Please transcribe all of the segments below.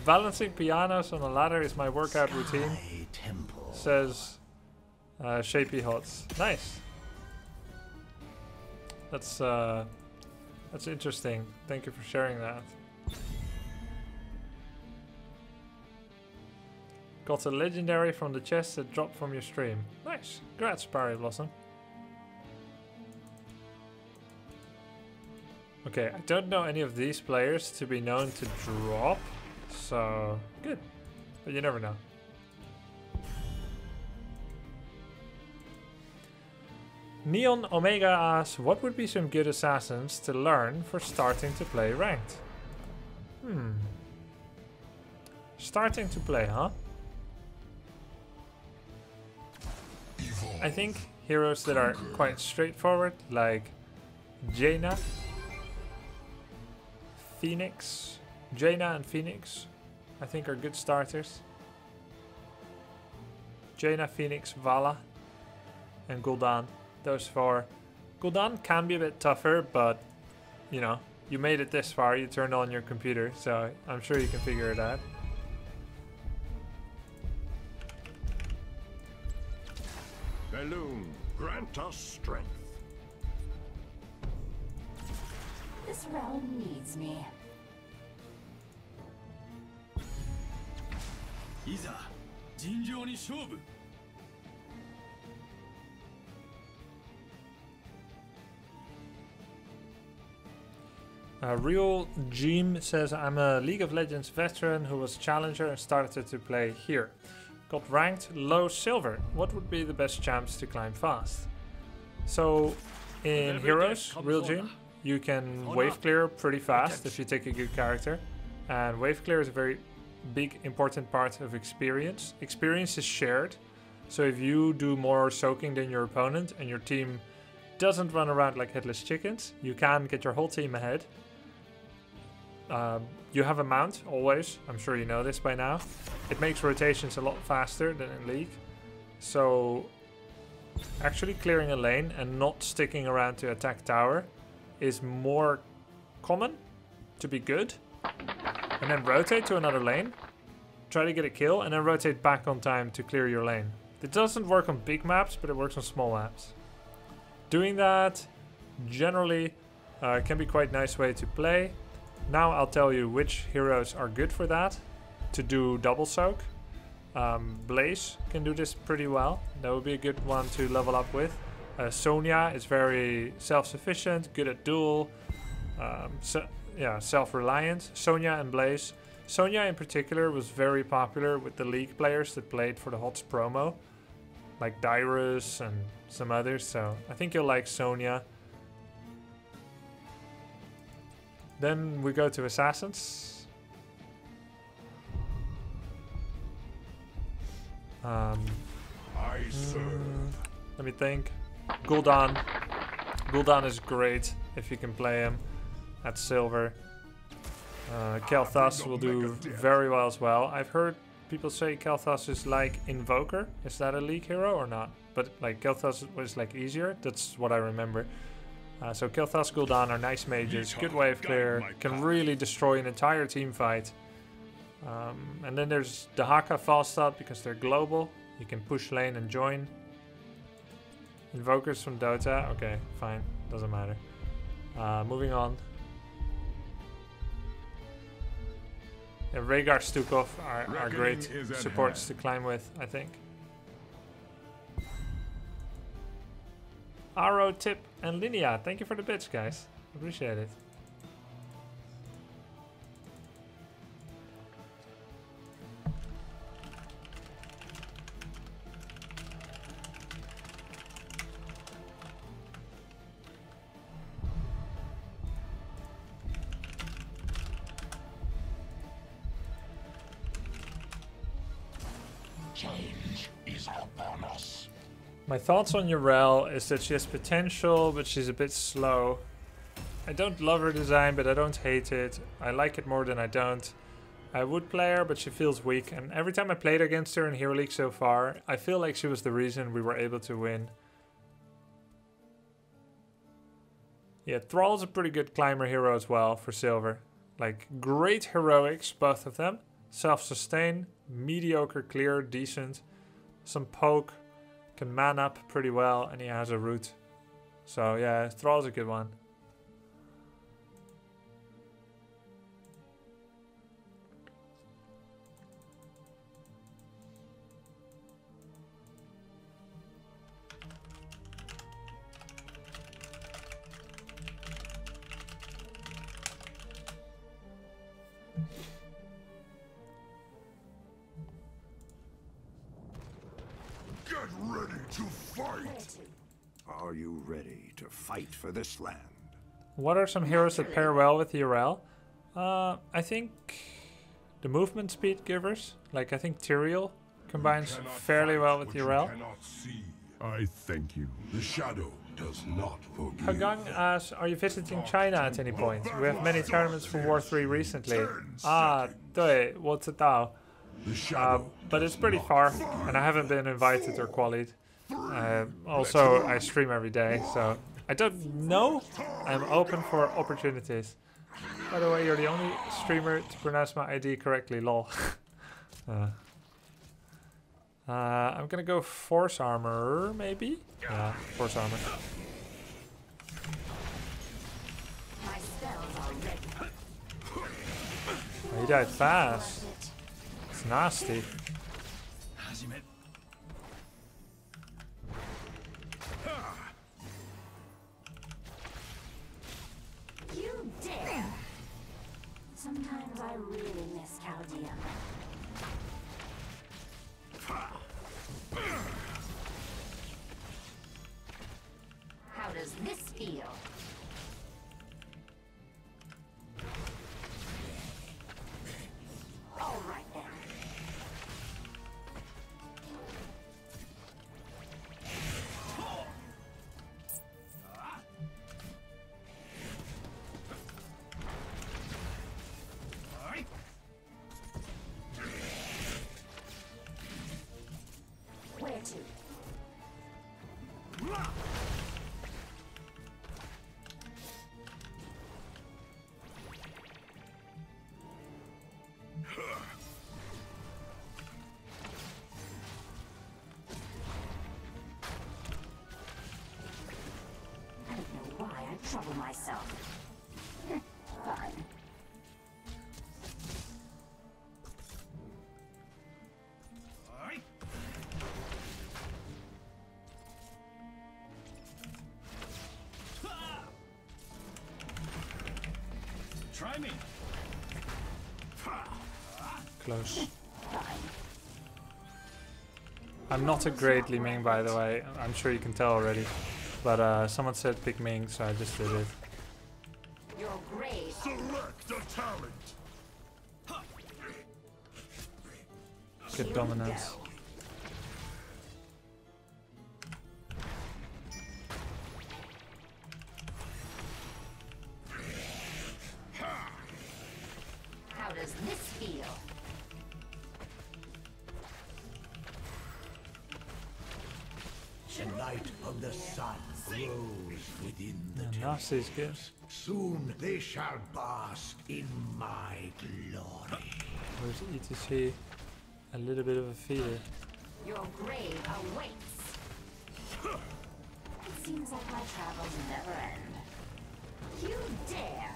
Balancing pianos on a ladder is my workout routine, says Shapy Hots. Nice. That's interesting. Thank you for sharing that. Got a legendary from the chest that dropped from your stream. Nice. Congrats, Barry Blossom. Okay, I don't know any of these players to be known to drop, so good. But you never know. Neon Omega asks, what would be some good assassins to learn for starting to play ranked? Starting to play, huh? I think heroes that are quite straightforward, like Jaina, Phoenix. Jaina and Phoenix, I think, are good starters. Jaina, Phoenix, Vala, and Gul'dan. Those four. Gul'dan can be a bit tougher, but you know, you made it this far, you turned on your computer, so I'm sure you can figure it out. Balloon, grant us strength. This realm needs me. Real Jim says, I'm a League of Legends veteran who was challenger and started to play here. Got ranked low silver. What would be the best champs to climb fast? So in Heroes, Real Jim, you can wave clear pretty fast if you take a good character. And wave clear is a very big important part of experience. Experience is shared. So if you do more soaking than your opponent and your team doesn't run around like headless chickens, you can get your whole team ahead. You have a mount always. I'm sure you know this by now. It makes rotations a lot faster than in League. So actually clearing a lane and not sticking around to attack tower is more common to be good. And then rotate to another lane, try to get a kill, and then rotate back on time to clear your lane. It doesn't work on big maps, but it works on small maps. Doing that generally can be quite a nice way to play. Now I'll tell you which heroes are good for that, to do double soak. Blaze can do this pretty well. That would be a good one to level up with. Sonya is very self-sufficient, good at duel, self-reliant. Sonya and Blaze. Sonya in particular was very popular with the League players that played for the HOTS promo, like Dyrus and some others, so I think you'll like Sonya. Then we go to Assassins. Let me think. Gul'dan. Gul'dan is great if you can play him at silver. Kel'Thas will do very well as well. I've heard people say Kel'Thas is like Invoker. Is that a League hero or not? But like Kel'Thas was like easier. That's what I remember. So Kel'Thas, Gul'dan are nice mages, good wave clear, can really destroy an entire team fight. And then there's the Haka Falstad because they're global. You can push lane and join. Invokers from Dota, okay, fine, doesn't matter. Moving on. And Rhaegar, Stukov are great supports to climb with, I think. Arrow, Tip, and Linnea, thank you for the bits, guys. Appreciate it. Change is upon us. My thoughts on Yrel is that she has potential, but she's a bit slow. I don't love her design, but I don't hate it. I like it more than I don't. I would play her, but she feels weak. And every time I played against her in Hero League so far, I feel like she was the reason we were able to win. Yeah, Thrall's a pretty good climber hero as well for silver. Like, great heroics, both of them. self-sustain, mediocre clear, decent, some poke, can man up pretty well, and he has a root. So yeah, Thrall's a good one. Get ready to fight! Are you ready to fight for this land? What are some heroes that pair well with URL? I think the movement speed givers. Like I think Tyrael combines fairly well with URL. I thank you. The shadow does not forgive. Hagang asks, are you visiting China at any point? We have many tournaments for War 3 recently. Ah, 对，我知道. But it's pretty far, and I haven't been invited or qualied. Also, I stream every day, so I don't know. I'm open for opportunities. By the way, you're the only streamer to pronounce my ID correctly, lol. I'm gonna go Force Armor, maybe? Yeah, Force Armor. Oh, he died fast. It's nasty. You dare! Sometimes I really miss Chaldea. How does this feel? All right then. Where to? I don't know why I trouble myself. Fine. Try me. Close. Fine. I'm not a great Li-Ming, by the way. I'm sure you can tell already. But someone said pick Ming, so I just did it. Your grave. Select a talent! Good dominance. How does this feel? The light of the sun grows within the Yeah, nasty is good. Soon they shall bask in my glory. Where's ETC? A little bit of a feeder. Your grave awaits. It seems like my travels never end. You dare!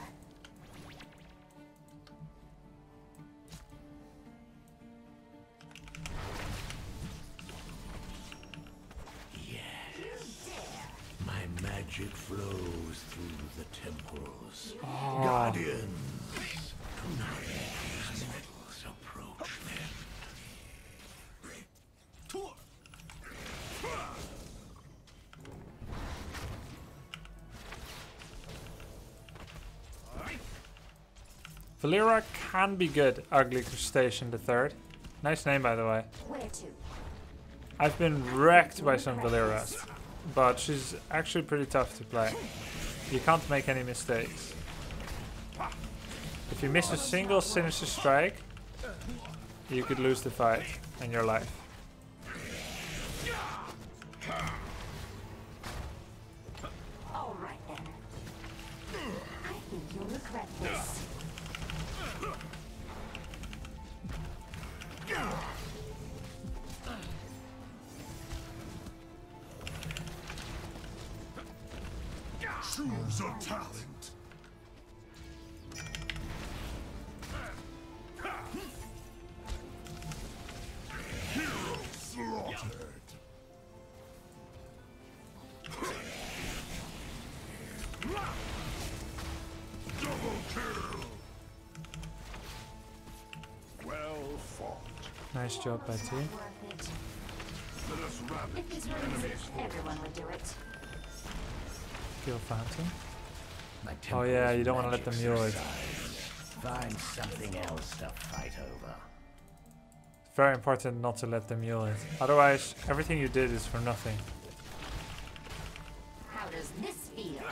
Yes, You dare! my magic flows through the temples. Oh. Guardians, do not let these metals approach them. Valera can be good, Ugly Crustacean the Third. Nice name, by the way. Where to? I've been wrecked by some Valeras, but she's actually pretty tough to play. You can't make any mistakes. If you miss a single sinister strike, you could lose the fight and your life. All right then. I think you'll regret this. Choose a talent. Hero slaughtered. Double kill. Well fought. Nice job, Betty. Worth it. Let us ravage If this the were enemy's easy, everyone would do it. Kill Phantom. My Oh yeah, temple's you don't want to let them magic mule it. subsides. Find something else to fight over. Very important not to let them mule it. Otherwise, everything you did is for nothing. How does this feel?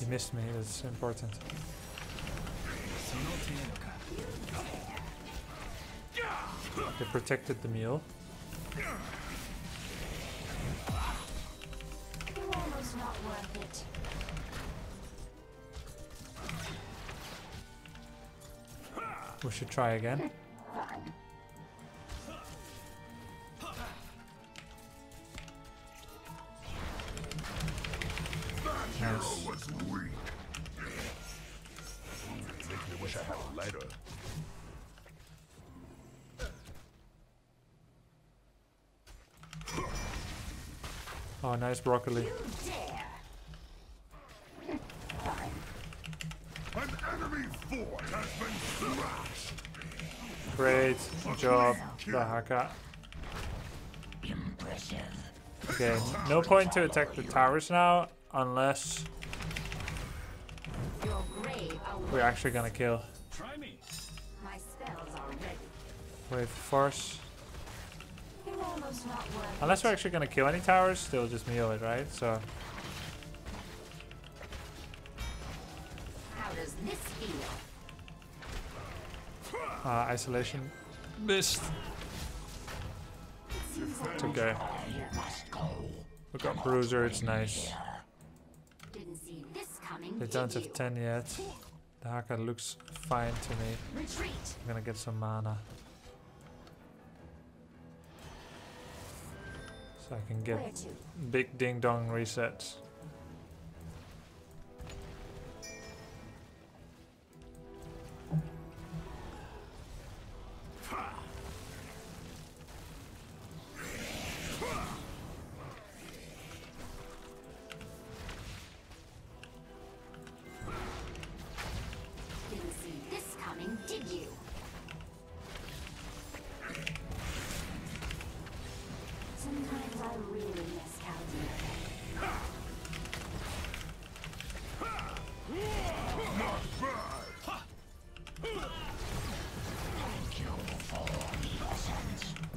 You missed me, that's important. They protected the mule. Almost not worth it. We should try again. Fine. Nice. was weak. Make me wish I had a lighter. Oh, nice broccoli. You dare. Fine. An enemy fort has been thrashed. Great job, the Haka. Impressive. Okay, no point to attack the towers now, unless Your grave awaits. we're actually gonna kill. My spells are ready. Wave force. You're almost not worth Unless we're actually gonna kill any towers, they'll just mule it, right? So, How does this feel? isolation. Missed. It's okay. We got Bruiser, it's nice. Didn't see this coming. They did don't you? have 10 yet. The Haka looks fine to me. Retreat. I'm gonna get some mana. So I can get Where to? big ding dong resets. Didn't see this coming, did you? Sometimes I really miss Caldera. Not bad.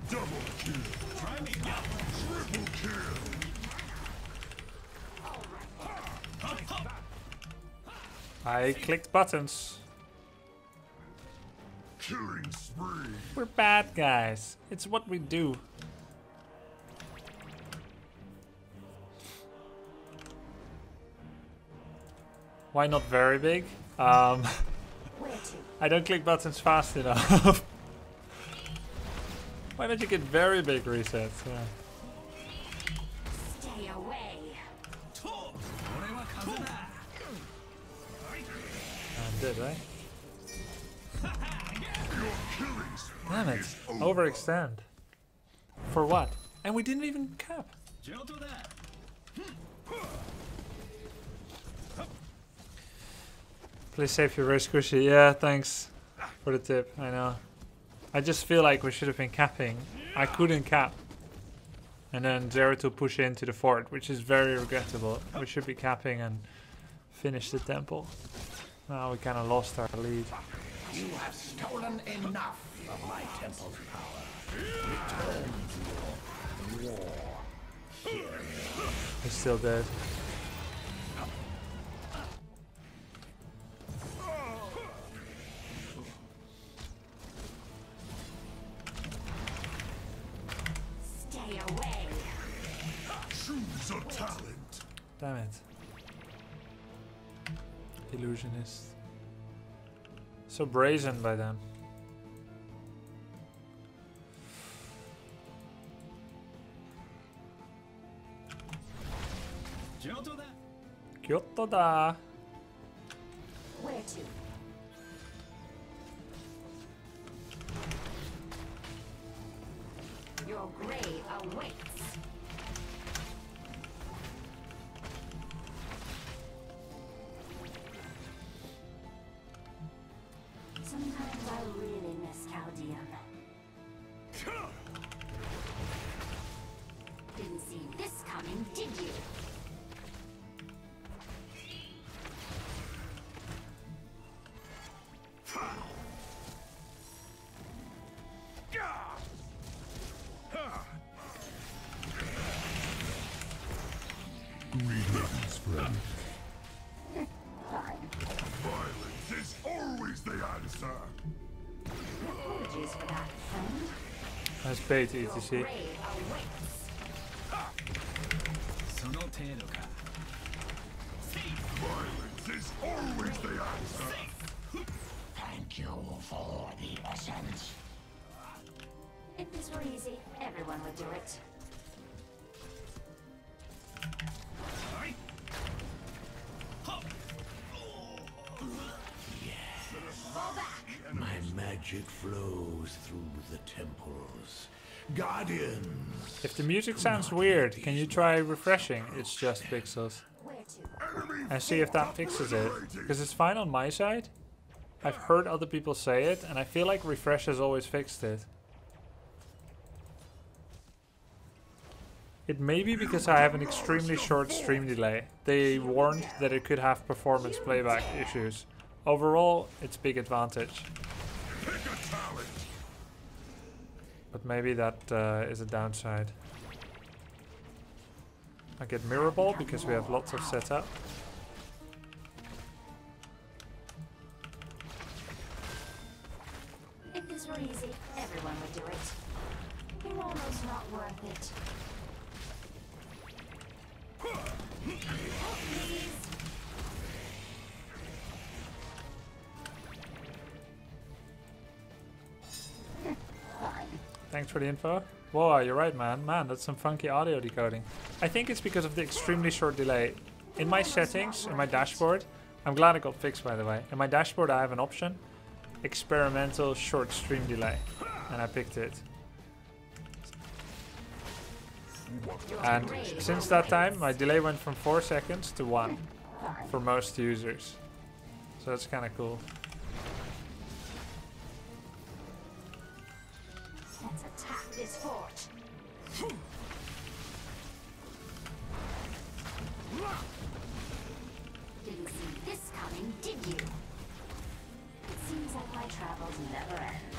Double kill. Triple kill. I clicked buttons. Killing spree. We're bad guys. It's what we do. Why not very big? Where to? I don't click buttons fast enough. Why don't you get very big resets? Yeah. Stay away. I'm dead, right? Your killing spree. Damn it. Overextend. For what? And we didn't even cap. Please save your very squishy. Yeah, thanks for the tip. I know. I just feel like we should have been capping. I couldn't cap. And then 0 to push into the fort, which is very regrettable. We should be capping and finish the temple. Now we kind of lost our lead. You have stolen enough of my temple's power. Return to your war. He's still dead. Stay away. Choose a talent. Damn it. Illusionist. So brazen by them. Kyoto da. Where to? Your grave awaits. Sometimes I really miss Chaldean. Didn't see this coming, did you? Greetings, friend. Violence is always the answer. Apologies for that, friend. Nice bait, Your etc. grave awaits. Violence is always the answer. Thank you for the essence. If this were easy, everyone would do it. Fall back! My magic flows through the temples. Guardians! If the music sounds weird, can you try refreshing? It's just pixels. Where to? And see if that fixes it. Because it's fine on my side. I've heard other people say it, and I feel like refresh has always fixed it. It may be because I have an extremely short stream delay. They warned that it could have performance playback issues. Overall, it's big advantage. Pick a talent. But maybe that is a downside. I get Mirror Ball because we have lots of setup. If this were easy, everyone would do it. You're almost not worth it. Help, please. Thanks for the info. Whoa, you're right, man. Man, that's some funky audio decoding. I think it's because of the extremely short delay. In my settings, in my dashboard, I'm glad it got fixed, by the way. In my dashboard, I have an option, experimental short stream delay, and I picked it. And since that time, my delay went from 4 seconds to 1 for most users. So that's kind of cool. Let's attack this fort. Didn't see this coming, did you? It seems like my travels never end.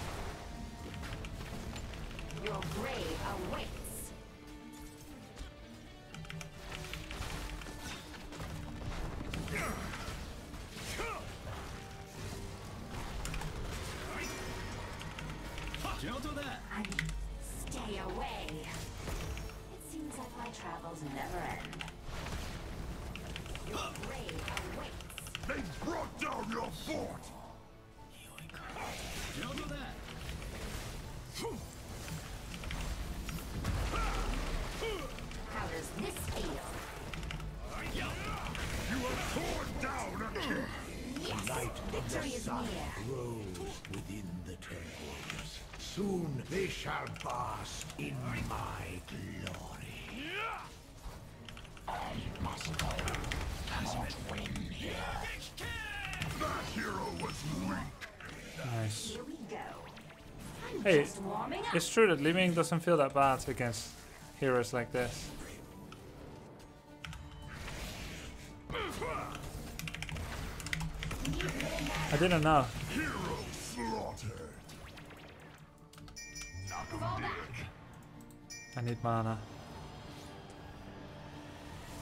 Your grave awaits. I mean, stay away. It seems like my travels never end. Your grave awaits. They brought down your fort. How does this feel? You have torn down a king. Yes, Light victory is near. Grows within the temples. Soon they shall bask in my glory. I must go. Cannot win here. That hero was weak. Nice. Here we go. I'm Hey, just warming up. it's true that Li-Ming doesn't feel that bad against heroes like this. I didn't know. Hero slaughtered. Knock 'em Fall dead. back. I need mana.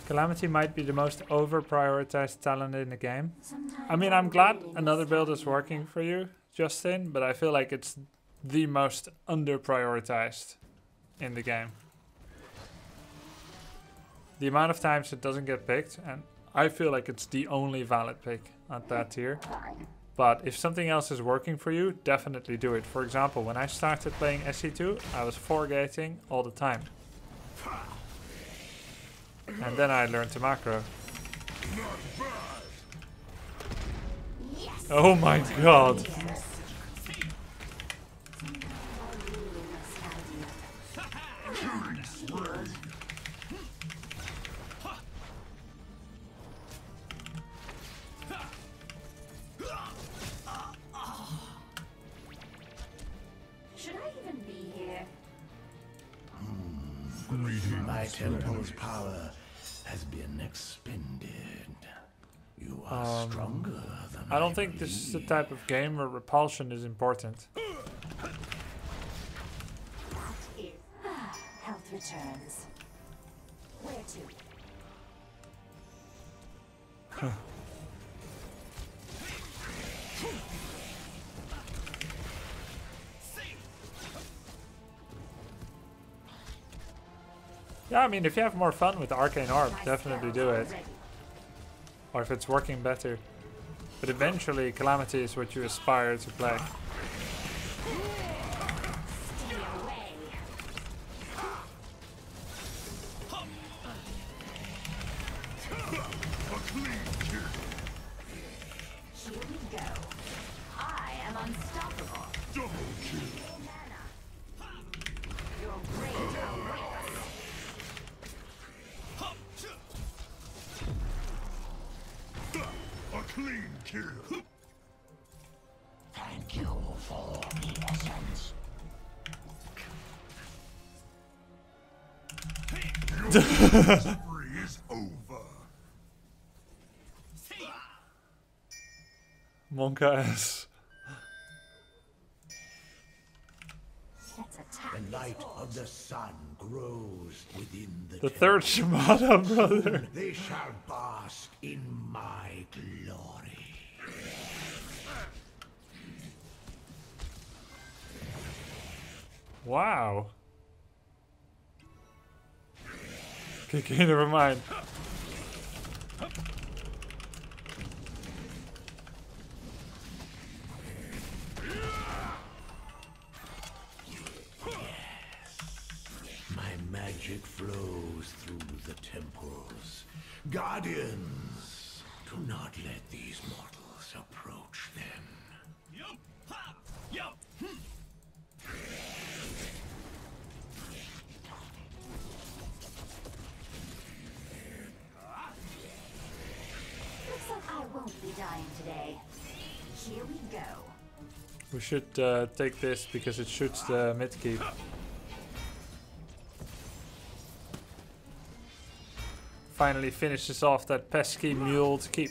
Calamity might be the most over-prioritized talent in the game. Sometimes I mean, I'm glad another build is working for you, Justin, but I feel like it's the most under-prioritized in the game. The amount of times it doesn't get picked, and I feel like it's the only valid pick at that tier. But if something else is working for you, definitely do it. For example, when I started playing SC2, I was 4-gating all the time. And then I learned to macro. Yes. Oh my god. Should I even be here? My temple's power has been expended. You are stronger than I don't think this is the type of game where repulsion is important. Health returns. Where to? Yeah, I mean, if you have more fun with Arcane Orb, definitely do it. Ready. Or if it's working better. But eventually, Calamity is what you aspire to play. Stay away. Here we go. I am unstoppable. Double kill. Your rage awaits. A clean kill. Thank you for the essence. Your spree is over. Monka S. Let's attack. The light of the sun grows within the The third Shimada, brother. They shall bask in my glory. Wow. Okay, never mind. My magic flows through the temples. Guardians, do not let these mortals approach them. Looks like I won't be dying today. Here we go. We should take this because it shoots the mid keep. Finally finishes off that pesky mule to keep.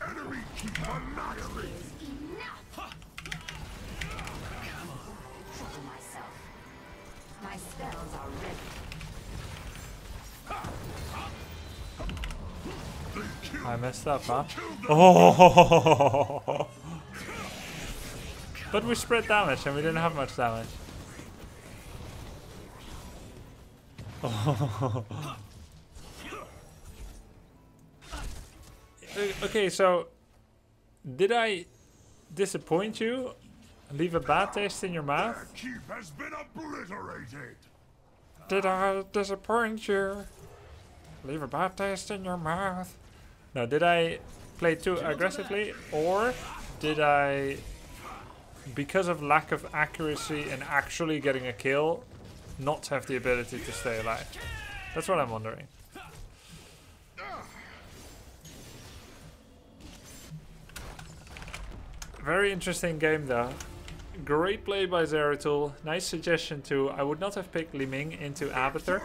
Enemy keep annihilated. Enough! Trouble myself. My spells are ready. I messed up, huh? Oh! But we spread damage and we didn't have much damage. Okay, so did I disappoint you? Leave a bad taste in your mouth? Their keep has been obliterated. Did I disappoint you? Leave a bad taste in your mouth. No, did I play too aggressively? Or did I, because of lack of accuracy and actually getting a kill, not have the ability to stay alive? That's what I'm wondering. Very interesting game though. Great play by Zeratul. Nice suggestion too. I would not have picked Li-Ming into Abathur.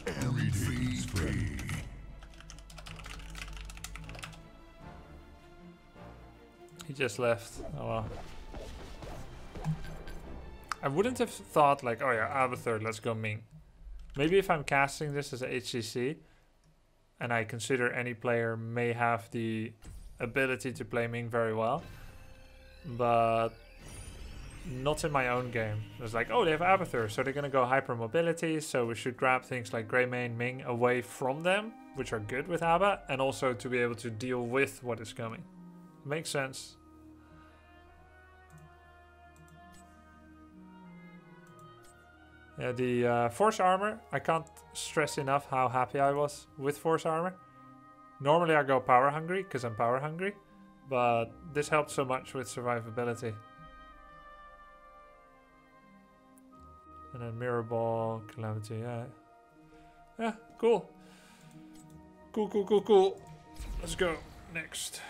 MVP. He just left. Oh well. I wouldn't have thought like, oh yeah, Abathur, let's go Ming. Maybe if I'm casting this as a HCC and I consider any player may have the ability to play Ming very well, but not in my own game. It's like, oh, they have Abathur, so they're gonna go hyper mobility, so we should grab things like Greymane, Ming away from them, which are good with Abba, and also to be able to deal with what is coming. Makes sense. Yeah, the force armor, I can't stress enough how happy I was with force armor. Normally I go power hungry because I'm power hungry, but this helped so much with survivability. And then mirror ball, calamity, yeah. Yeah, cool. Cool. Let's go. Next.